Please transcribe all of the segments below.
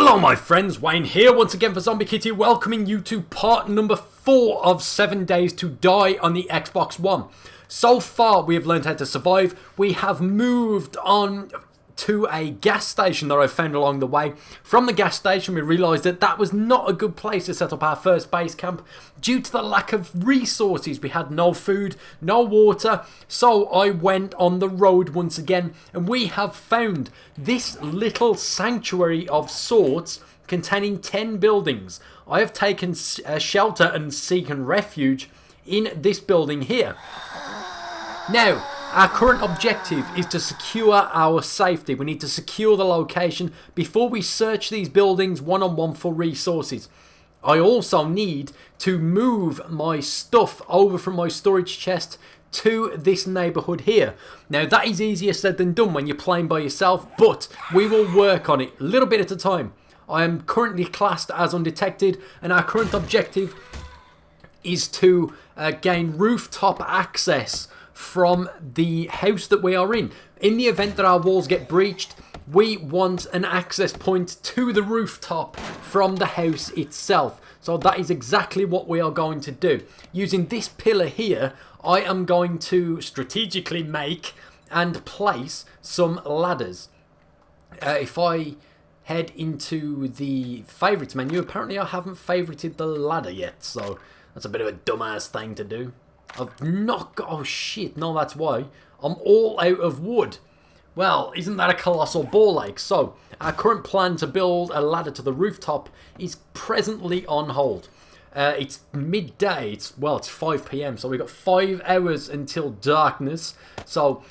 Hello my friends, Wayne here once again for ZombieKitty, welcoming you to part number 4 of 7 Days to Die on the Xbox One. So far we have learned how to survive. We have moved on to a gas station that I found along the way. From the gas station we realised that that was not a good place to set up our first base camp due to the lack of resources. We had no food, no water, so I went on the road once again and we have found this little sanctuary of sorts containing 10 buildings. I have taken shelter and seeking refuge in this building here. Now, our current objective is to secure our safety. We need to secure the location before we search these buildings one-on-one for resources. I also need to move my stuff over from my storage chest to this neighbourhood here. Now, that is easier said than done when you're playing by yourself, but we will work on it a little bit at a time. I am currently classed as undetected, and our current objective is to gain rooftop access from the house that we are in. In the event that our walls get breached, we want an access point to the rooftop from the house itself. So that is exactly what we are going to do. Using this pillar here, I am going to strategically make and place some ladders. If I head into the favourites menu, apparently I haven't favourited the ladder yet, so that's a bit of a dumbass thing to do. I've not got... Oh shit, no, that's why. I'm all out of wood. Well, isn't that a colossal ball ache? So, our current plan to build a ladder to the rooftop is presently on hold. It's midday. It's 5 PM, so we've got 5 hours until darkness. So,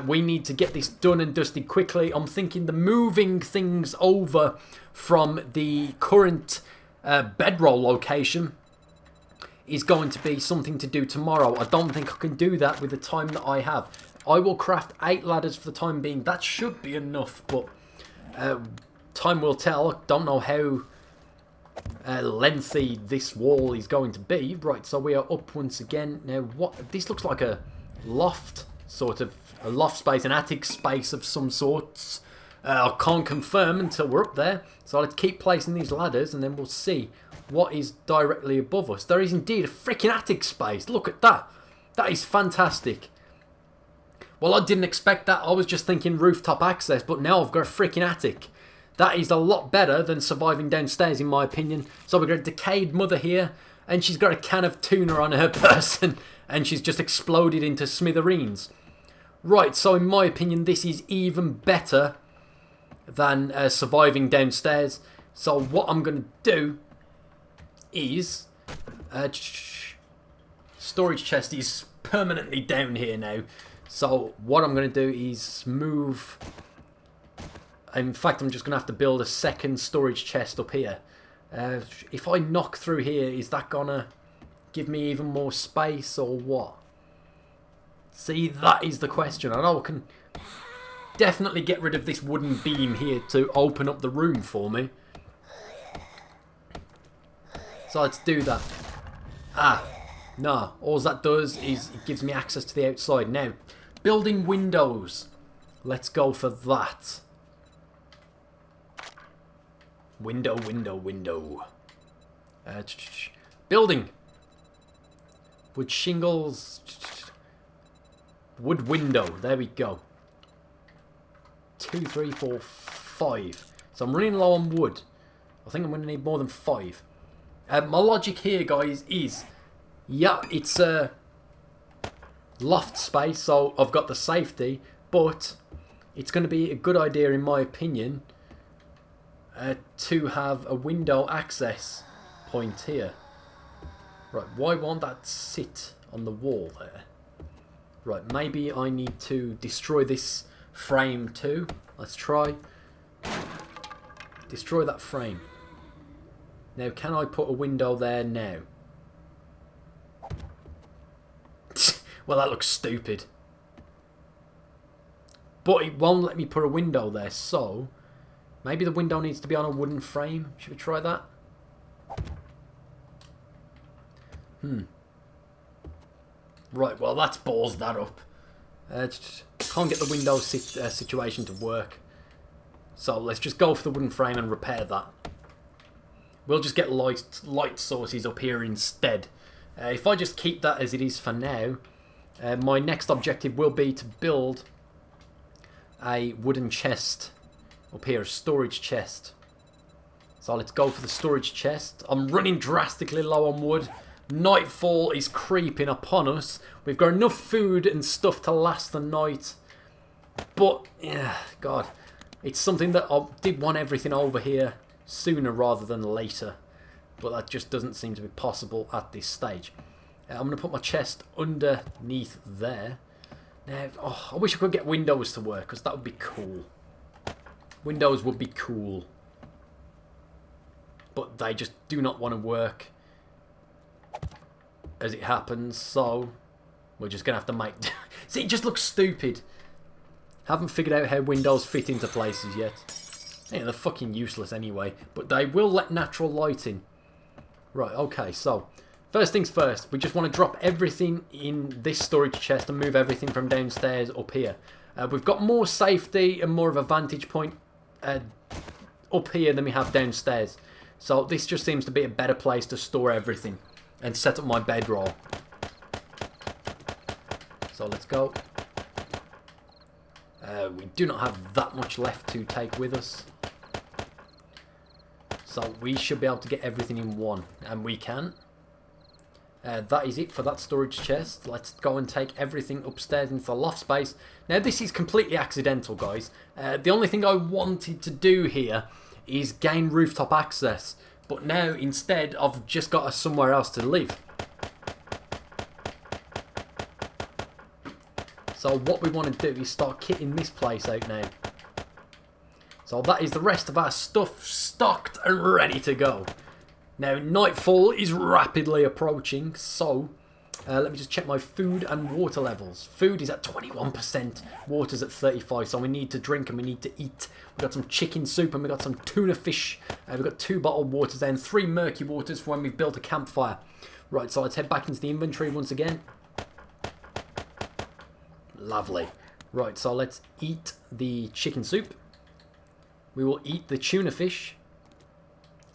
we need to get this done and dusted quickly. I'm thinking the moving things over from the current bedroll location is going to be something to do tomorrow. I don't think I can do that with the time that I have. I will craft 8 ladders for the time being. That should be enough, but time will tell. I don't know how lengthy this wall is going to be. Right, so we are up once again. Now, what? This looks like a loft, sort of. A loft space, an attic space of some sorts. I can't confirm until we're up there. So let's keep placing these ladders and then we'll see what is directly above us. There is indeed a freaking attic space. Look at that. That is fantastic. Well, I didn't expect that. I was just thinking rooftop access, but now I've got a freaking attic. That is a lot better than surviving downstairs, in my opinion. So we've got a decayed mother here, and she's got a can of tuna on her person, and she's just exploded into smithereens. Right, so in my opinion, this is even better than surviving downstairs. So what I'm going to do is storage chest is permanently down here now, so what I'm going to do is move. In fact, I'm just going to have to build a second storage chest up here. If I knock through here, is that gonna give me even more space or what? See, that is the question. I know I can definitely get rid of this wooden beam here to open up the room for me. So let's do that. No. All that does is it gives me access to the outside. Now, building windows. Let's go for that. Window. Building. Wood shingles. Wood window. There we go. 2, 3, 4, 5. So I'm running low on wood. I think I'm going to need more than 5. My logic here, guys, is, yeah, it's a loft space, so I've got the safety, but it's going to be a good idea, in my opinion, to have a window access point here. Right, why won't that sit on the wall there? Right, maybe I need to destroy this frame too. Let's try. Destroy that frame. Now, can I put a window there now? Well, that looks stupid. But it won't let me put a window there, so maybe the window needs to be on a wooden frame. Should we try that? Right, well, that's balls that up. Can't get the window situation to work. So let's just go for the wooden frame and repair that. We'll just get light sources up here instead. If I just keep that as it is for now, my next objective will be to build a wooden chest up here, a storage chest. So let's go for the storage chest. I'm running drastically low on wood. Nightfall is creeping upon us. We've got enough food and stuff to last the night. But, yeah, God, it's something that I did want everything over here sooner rather than later. But that just doesn't seem to be possible at this stage. I'm going to put my chest underneath there. Now, oh, I wish I could get windows to work, because that would be cool. Windows would be cool. But they just do not want to work as it happens, so we're just going to have to make... See, it just looks stupid. Haven't figured out how windows fit into places yet. Yeah, they're fucking useless anyway, but they will let natural light in. Right, okay, so first things first, we just want to drop everything in this storage chest and move everything from downstairs up here. We've got more safety and more of a vantage point up here than we have downstairs. So this just seems to be a better place to store everything and set up my bedroll. So let's go. We do not have that much left to take with us. So we should be able to get everything in one. And we can. That is it for that storage chest. Let's go and take everything upstairs into the loft space. Now this is completely accidental, guys. The only thing I wanted to do here is gain rooftop access. But now instead I've just got somewhere else to live. So what we want to do is start kitting this place out now. So that is the rest of our stuff stocked and ready to go. Now nightfall is rapidly approaching, so let me just check my food and water levels. Food is at 21%, water's at 35%, so we need to drink and we need to eat. We've got some chicken soup and we've got some tuna fish. We've got 2 bottled waters and 3 murky waters for when we've built a campfire. Right, so let's head back into the inventory once again. Lovely. Right, so let's eat the chicken soup. We will eat the tuna fish.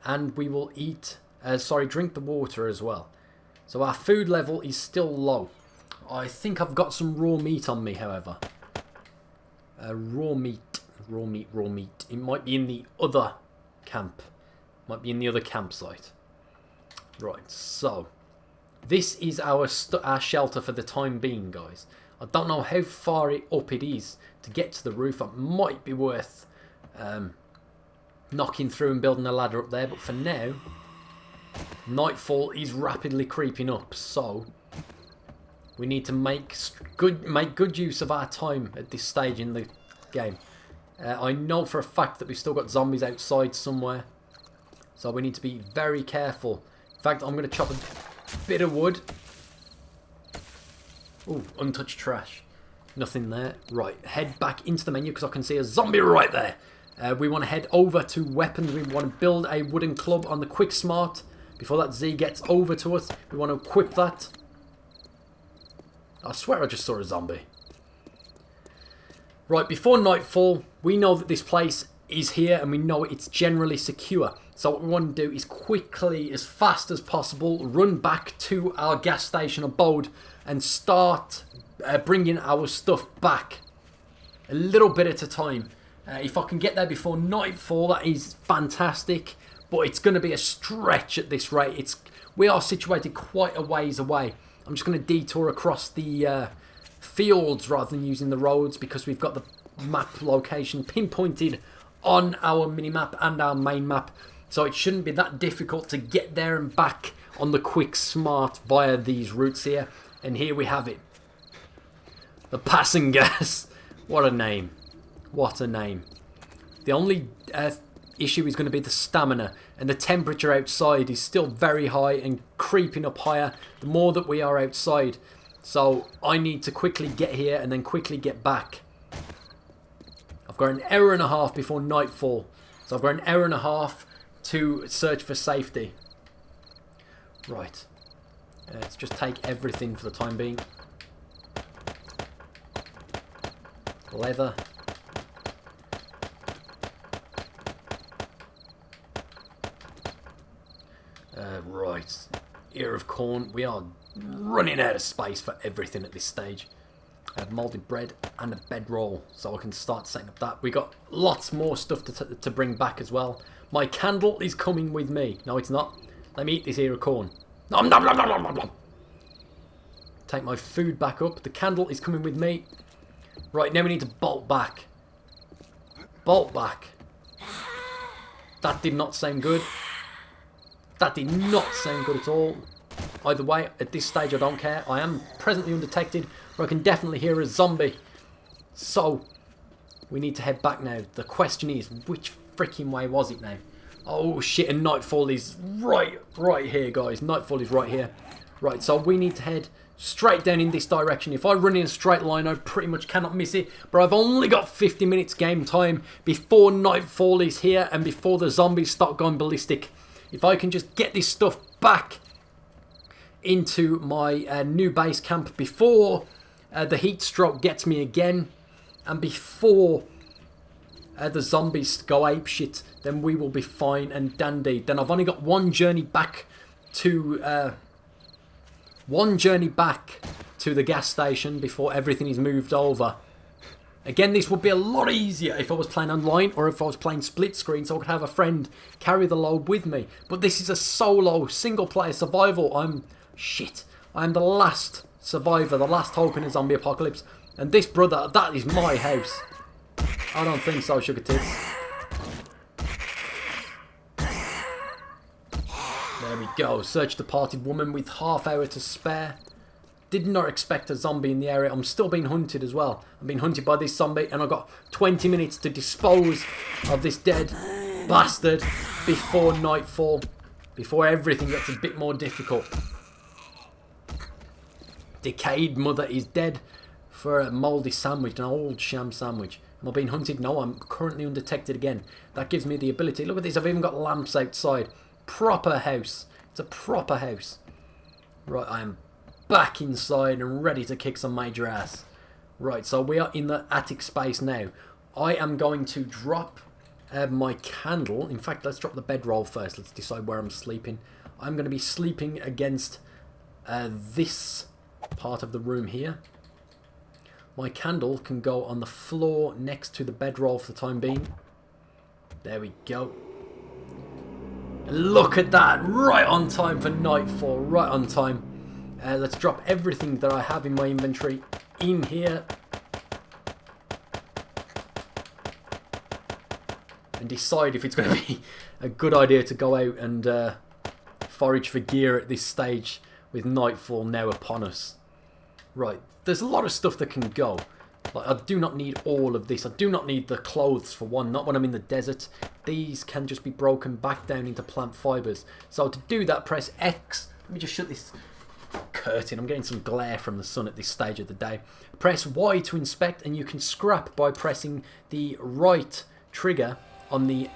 And we will eat, drink the water as well. So our food level is still low. I think I've got some raw meat on me, however. Raw meat. It might be in the other camp. Might be in the other campsite. Right, so this is our shelter for the time being, guys. I don't know how far up it is to get to the roof. It might be worth knocking through and building a ladder up there, but for now, nightfall is rapidly creeping up, so we need to make good use of our time at this stage in the game. I know for a fact that we've still got zombies outside somewhere, so we need to be very careful. In fact, I'm going to chop a bit of wood. Ooh, untouched trash. Nothing there. Right, head back into the menu because I can see a zombie right there. We want to head over to weapons. We want to build a wooden club on the quick smart. Before that Z gets over to us, we want to equip that. I swear I just saw a zombie. Right, before nightfall, we know that this place is here and we know it's generally secure. So what we want to do is quickly, as fast as possible, run back to our gas station abode and start bringing our stuff back. A little bit at a time. If I can get there before nightfall, that is fantastic. But it's going to be a stretch at this rate. We are situated quite a ways away. I'm just going to detour across the fields rather than using the roads because we've got the map location pinpointed on our mini-map and our main map. So it shouldn't be that difficult to get there and back on the quick smart via these routes here. And here we have it. The passing gas. What a name. What a name. The only issue is going to be the stamina. And the temperature outside is still very high and creeping up higher the more that we are outside. So I need to quickly get here and then quickly get back. I've got an hour and a half before nightfall. So I've got an hour and a half to search for safety. Right. Let's just take everything for the time being. Leather. Right, ear of corn. We are running out of space for everything at this stage. I have moulded bread and a bedroll, so I can start setting up that. We got lots more stuff to bring back as well. My candle is coming with me. No, it's not. Let me eat this ear of corn. Nom, nom, nom, nom, nom, nom. Take my food back up. The candle is coming with me. Right, now we need to bolt back. Bolt back. That did not sound good. That did not sound good at all. Either way, at this stage I don't care. I am presently undetected, but I can definitely hear a zombie. So, we need to head back now. The question is, which freaking way was it now? Oh shit, and nightfall is right here, guys. Nightfall is right here. Right, so we need to head straight down in this direction. If I run in a straight line, I pretty much cannot miss it. But I've only got 50 minutes game time before nightfall is here and before the zombies start going ballistic. If I can just get this stuff back into my new base camp before the heat stroke gets me again, and before the zombies go apeshit, then we will be fine and dandy. Then I've only got one journey back to the gas station before everything is moved over. Again, this would be a lot easier if I was playing online or if I was playing split screen, so I could have a friend carry the load with me. But this is a solo, single player survival. I'm the last survivor, the last hope in a zombie apocalypse. And this, brother, that is my house. I don't think so, sugar tits. There we go. Search departed woman with half hour to spare. Did not expect a zombie in the area. I'm still being hunted as well. I'm being hunted by this zombie, and I've got 20 minutes to dispose of this dead bastard before nightfall, before everything gets a bit more difficult. Decayed mother is dead for a mouldy sandwich, an old sham sandwich. Am I being hunted? No, I'm currently undetected again. That gives me the ability. Look at this, I've even got lamps outside. Proper house. It's a proper house. Right, I am back inside and ready to kick some major ass. Right, so we are in the attic space now. I am going to drop my candle. In fact, let's drop the bedroll first. Let's decide where I'm sleeping. I'm going to be sleeping against this part of the room here. My candle can go on the floor next to the bedroll for the time being. There we go. Look at that! Right on time for nightfall. Right on time. Let's drop everything that I have in my inventory in here. And decide if it's going to be a good idea to go out and forage for gear at this stage with nightfall now upon us. Right, there's a lot of stuff that can go. Like, I do not need all of this. I do not need the clothes for one, not when I'm in the desert. These can just be broken back down into plant fibres. So to do that, press X. Let me just shut this curtain. I'm getting some glare from the sun at this stage of the day. Press Y to inspect, and you can scrap by pressing the right trigger on the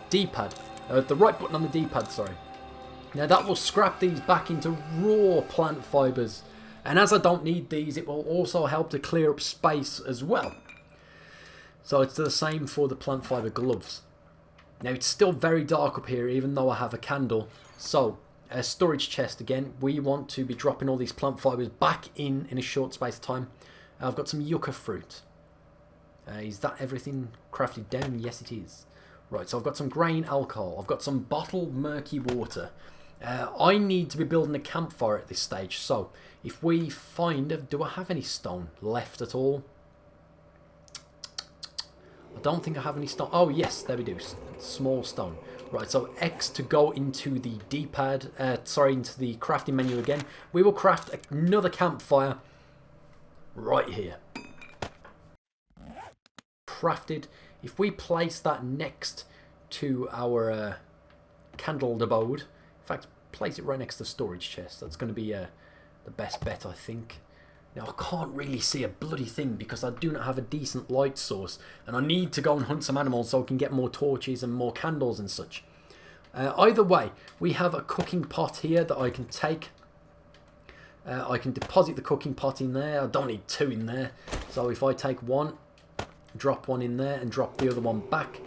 D-pad. The right button on the D-pad, sorry. Now that will scrap these back into raw plant fibres. And as I don't need these, it will also help to clear up space as well. So it's the same for the plant fibre gloves. Now it's still very dark up here, even though I have a candle. So, a storage chest again. We want to be dropping all these plant fibres back in a short space of time. I've got some yucca fruit. Is that everything crafted down? Yes, it is. Right, so I've got some grain alcohol. I've got some bottled murky water. I need to be building a campfire at this stage. So, if we find... Do I have any stone left at all? I don't think I have any stone. Oh, yes, there we do. Small stone. Right, so X to go into the D-pad. Into the crafting menu again. We will craft another campfire right here. Crafted. If we place that next to our candled abode... In fact, place it right next to the storage chest. That's going to be the best bet, I think. Now, I can't really see a bloody thing because I do not have a decent light source. And I need to go and hunt some animals so I can get more torches and more candles and such. Either way, we have a cooking pot here that I can take. I can deposit the cooking pot in there. I don't need two in there. So if I take one, drop one in there and drop the other one back,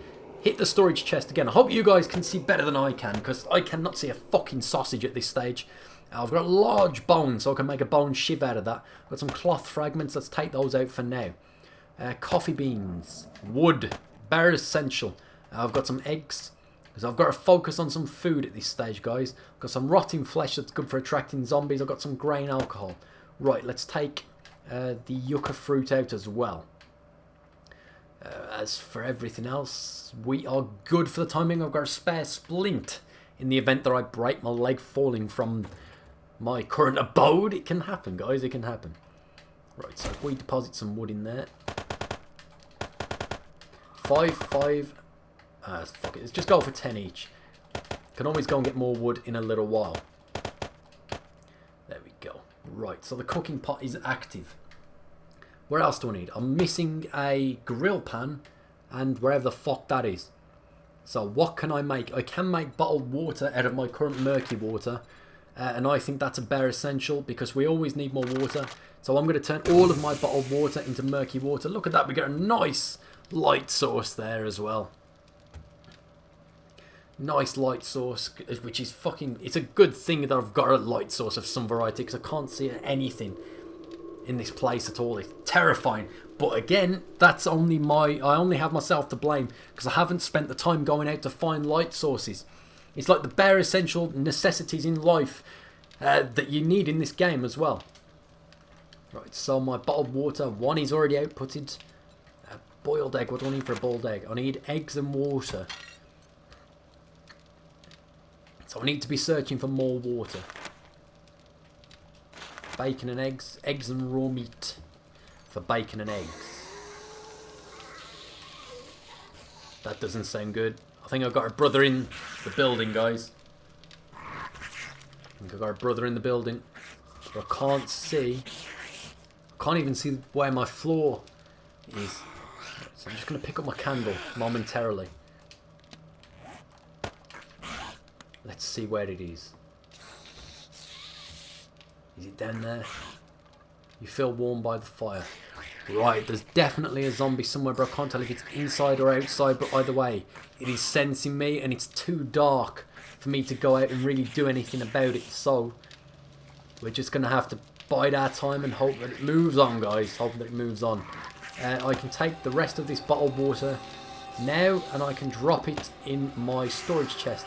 hit the storage chest again. I hope you guys can see better than I can, because I cannot see a fucking sausage at this stage. I've got a large bone, so I can make a bone shiv out of that. I've got some cloth fragments. Let's take those out for now. Coffee beans, wood, bare essential. I've got some eggs, because I've got to focus on some food at this stage, guys. I've got some rotting flesh that's good for attracting zombies. I've got some grain alcohol. Right, let's take the yucca fruit out as well. As for everything else, we are good for the timing. I've got a spare splint in the event that I break my leg falling from my current abode. It can happen, guys, it can happen. Right, so if we deposit some wood in there. 5, fuck it, let's just go for 10 each. Can always go and get more wood in a little while. There we go. Right, so the cooking pot is active. What else do I need? I'm missing a grill pan and wherever the fuck that is. So what can I make? I can make bottled water out of my current murky water. And I think that's a bare essential because we always need more water. So I'm going to turn all of my bottled water into murky water. Look at that, we get a nice light source there as well. Nice light source, which is fucking... It's a good thing that I've got a light source of some variety because I can't see anything in this place at all. It's terrifying. But again, that's only I only have myself to blame because I haven't spent the time going out to find light sources. It's like the bare essential necessities in life that you need in this game as well. Right, so my bottled water, one is already outputted. A boiled egg, what do I need for a boiled egg? I need eggs and water. So I need to be searching for more water. Bacon and eggs. Eggs and raw meat for bacon and eggs. That doesn't sound good. I think I've got a brother in the building, guys. I think I've got a brother in the building. But I can't see. I can't even see where my floor is. So I'm just going to pick up my candle momentarily. Let's see where it is. Is it down there? You feel warm by the fire. Right, there's definitely a zombie somewhere, but I can't tell if it's inside or outside, but either way, it is sensing me, and it's too dark for me to go out and really do anything about it, so we're just going to have to bide our time and hope that it moves on, guys. Hope that it moves on. I can take the rest of this bottled water now, and I can drop it in my storage chest.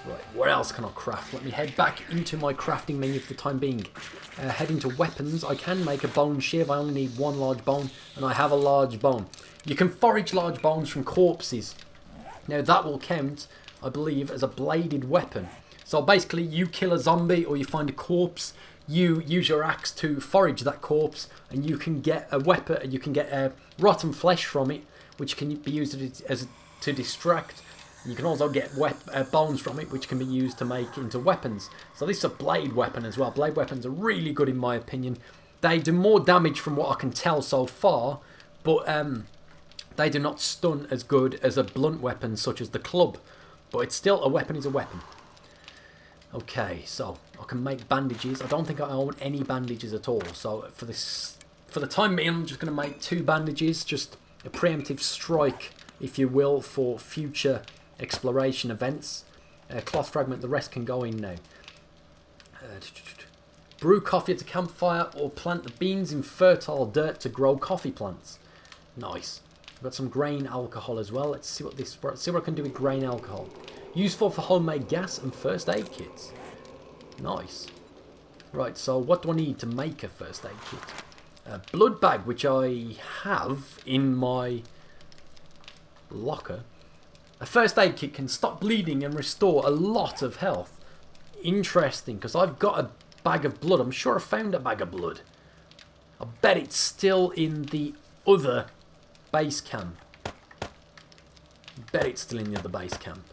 Right, what else can I craft? Let me head back into my crafting menu for the time being. Heading to weapons, I can make a bone shiv. I only need one large bone, and I have a large bone. You can forage large bones from corpses. Now that will count, I believe, as a bladed weapon. So basically, you kill a zombie or you find a corpse, you use your axe to forage that corpse, and you can get a weapon. You can get rotten flesh from it, which can be used to distract. You can also get bones from it, which can be used to make into weapons. So this is a blade weapon as well. Blade weapons are really good in my opinion. They do more damage from what I can tell so far, but they do not stun as good as a blunt weapon such as the club. But it's still, a weapon is a weapon. Okay, so I can make bandages. I don't think I own any bandages at all. So for the time being, I'm just going to make 2 bandages. Just a preemptive strike, if you will, for future exploration events. Cloth fragment, the rest can go in now. Brew coffee at a campfire or plant the beans in fertile dirt to grow coffee plants. Nice. I've got some grain alcohol as well. Let's see what I can do with grain alcohol. Useful for homemade gas and first aid kits. Nice. Right, so what do I need to make a first aid kit? A blood bag, which I have in my locker. A first aid kit can stop bleeding and restore a lot of health. Interesting, because I've got a bag of blood. I'm sure I found a bag of blood. I bet it's still in the other base camp. Bet it's still in the other base camp.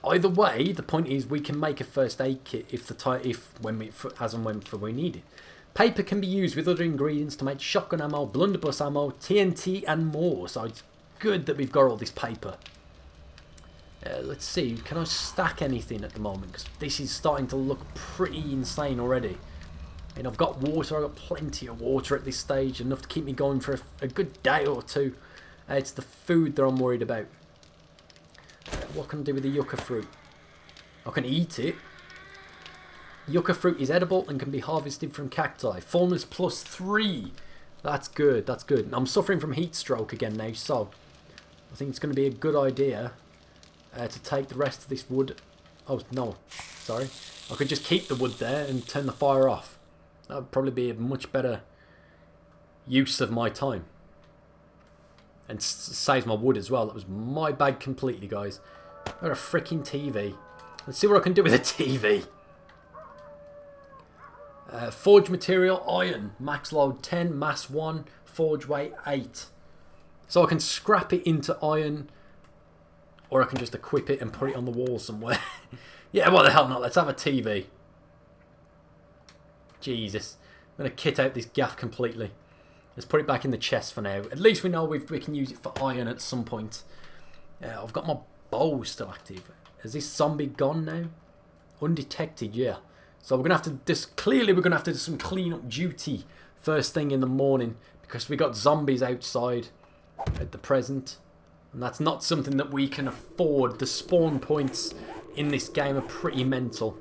Either way, the point is we can make a first aid kit as and when we need it. Paper can be used with other ingredients to make shotgun ammo, blunderbuss ammo, TNT and more. So it's good that we've got all this paper. Let's see, can I stack anything at the moment? Because this is starting to look pretty insane already. And I've got water, I've got plenty of water at this stage, enough to keep me going for a good day or two. It's the food that I'm worried about. What can I do with the yucca fruit? I can eat it. Yucca fruit is edible and can be harvested from cacti. Fullness +3. That's good, that's good. I'm suffering from heat stroke again now, so I think it's going to be a good idea to take the rest of this wood. Oh, no, sorry. I could just keep the wood there and turn the fire off. That would probably be a much better use of my time. And saves my wood as well. That was my bag completely, guys. I've got a freaking TV. Let's see what I can do with a TV. Forge material, iron. Max load 10, mass 1, forge weight 8. So I can scrap it into iron, or I can just equip it and put it on the wall somewhere. Yeah, what the hell not? Let's have a TV. Jesus. I'm going to kit out this gaff completely. Let's put it back in the chest for now. At least we know we can use it for iron at some point. I've got my bow still active. Is this zombie gone now? Undetected, yeah. So we're going to have to... Clearly we're going to have to do some clean-up duty first thing in the morning, because we got zombies outside at the present. And that's not something that we can afford. The spawn points in this game are pretty mental.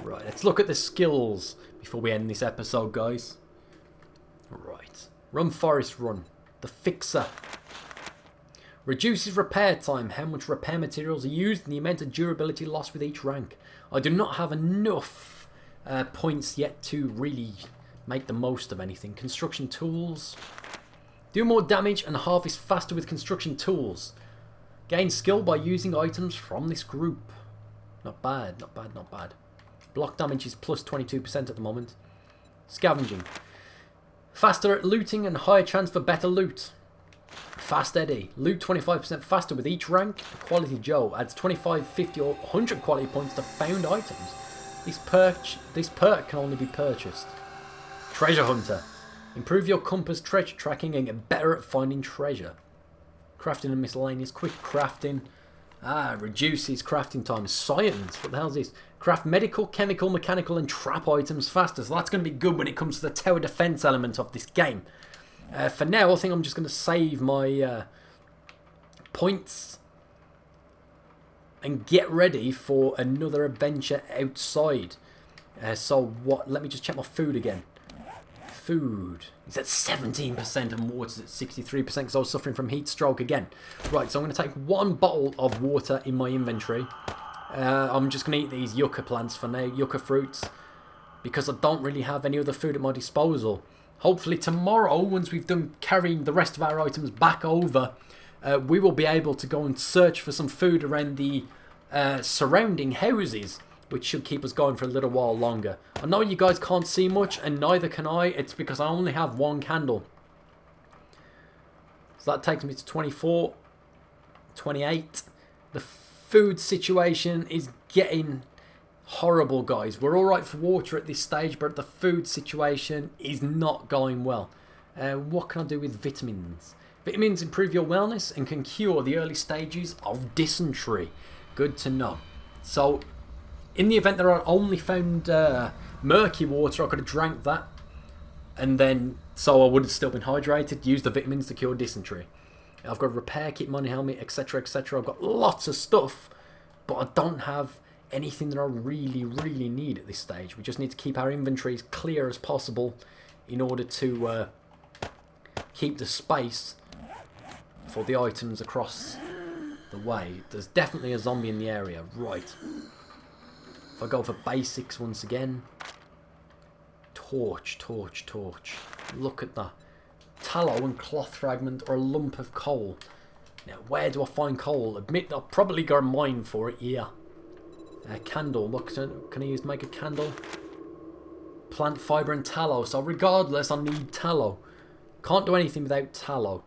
Right, let's look at the skills before we end this episode, guys. Right. Run, Forest, run. The Fixer. Reduces repair time. How much repair materials are used and the amount of durability lost with each rank. I do not have enough points yet to really make the most of anything. Construction tools. Do more damage and harvest faster with construction tools. Gain skill by using items from this group. Not bad, not bad, not bad. Block damage is +22% at the moment. Scavenging. Faster at looting and higher chance for better loot. Fast Eddie. Loot 25% faster with each rank. Quality Joe adds 25, 50 or 100 quality points to found items. This perk can only be purchased. Treasure Hunter. Improve your compass treasure tracking and get better at finding treasure. Crafting and miscellaneous. Quick crafting. Reduces crafting time. Science. What the hell is this? Craft medical, chemical, mechanical and trap items faster. So that's going to be good when it comes to the tower defense element of this game. For now, I think I'm just going to save my points and get ready for another adventure outside. So what? Let me just check my food again. Food. It's at 17% and water's at 63% because I was suffering from heat stroke again. Right, so I'm going to take one bottle of water in my inventory. I'm just going to eat these yucca plants for now, yucca fruits, because I don't really have any other food at my disposal. Hopefully tomorrow, once we've done carrying the rest of our items back over, we will be able to go and search for some food around the surrounding houses, which should keep us going for a little while longer. I know you guys can't see much, and neither can I. It's because I only have one candle. So that takes me to 24, 28. The food situation is getting horrible, guys. We're alright for water at this stage, but the food situation is not going well. What can I do with vitamins? Vitamins improve your wellness and can cure the early stages of dysentery. Good to know. So, in the event that I only found murky water, I could have drank that. And then, so I would have still been hydrated, used the vitamins to cure dysentery. I've got a repair kit, money helmet, etc, etc. I've got lots of stuff, but I don't have anything that I really, really need at this stage. We just need to keep our inventories clear as possible in order to keep the space for the items across the way. There's definitely a zombie in the area. Right. If I go for basics once again. Torch, torch, torch. Look at that. Tallow and cloth fragment or a lump of coal. Now, where do I find coal? Admit I've probably got a mine for it, yeah. Candle. What can I use to make a candle? Plant fibre and tallow. So regardless, I need tallow. Can't do anything without tallow.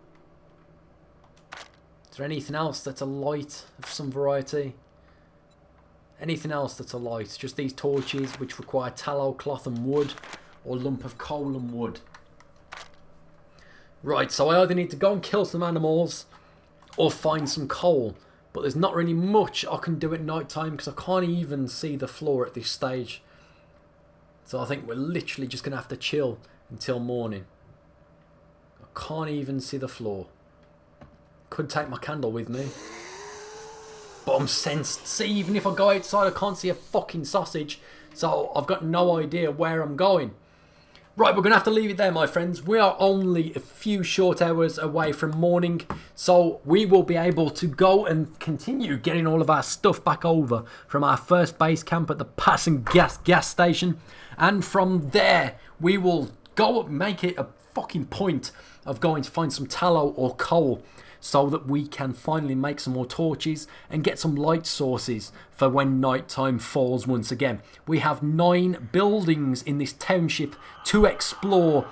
Is there anything else that's a light of some variety? Anything else that's a light? Just these torches which require tallow, cloth and wood, or lump of coal and wood. Right, so I either need to go and kill some animals or find some coal. But there's not really much I can do at night time because I can't even see the floor at this stage. So I think we're literally just going to have to chill until morning. I can't even see the floor. could take my candle with me. But I'm sensed. See, even if I go outside, I can't see a fucking sausage. So I've got no idea where I'm going. Right, we're going to have to leave it there, my friends. We are only a few short hours away from morning. So we will be able to go and continue getting all of our stuff back over from our first base camp at the passing gas station. And from there, we will go make it a fucking point of going to find some tallow or coal, so that we can finally make some more torches and get some light sources for when nighttime falls once again. We have 9 buildings in this township to explore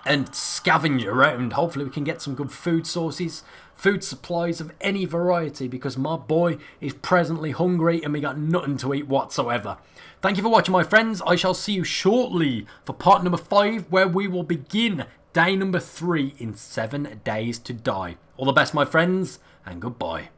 and scavenge around. Hopefully we can get some good food sources, food supplies of any variety, because my boy is presently hungry and we got nothing to eat whatsoever. Thank you for watching, my friends. I shall see you shortly for part number 5, where we will begin day number 3 in 7 days to die. All the best, my friends, and goodbye.